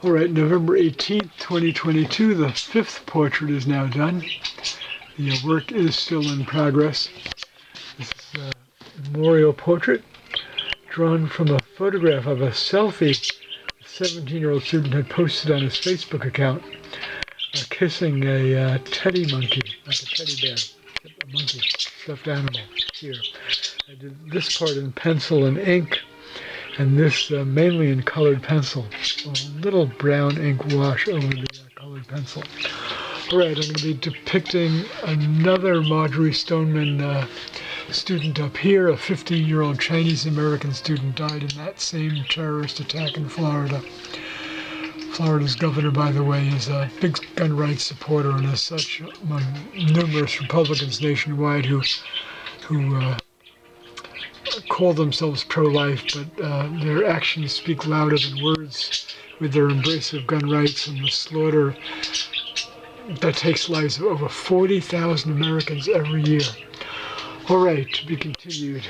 All right, November 18th, 2022, the fifth portrait is now done. The work is still in progress. This is a memorial portrait drawn from a photograph of a selfie a 17-year-old student had posted on his Facebook account, kissing a teddy monkey, like a teddy bear, a monkey, stuffed animal here. I did this part in pencil and ink, and this mainly in colored pencil. A little brown ink wash over the colored pencil. All right, I'm going to be depicting another Marjorie Stoneman student up here. A 15-year-old Chinese-American student died in that same terrorist attack in Florida. Florida's governor, by the way, is a big gun rights supporter, and as such, among numerous Republicans nationwide who call themselves pro-life, but their actions speak louder than words with their embrace of gun rights and the slaughter that takes lives of over 40,000 Americans every year. All right, to be continued.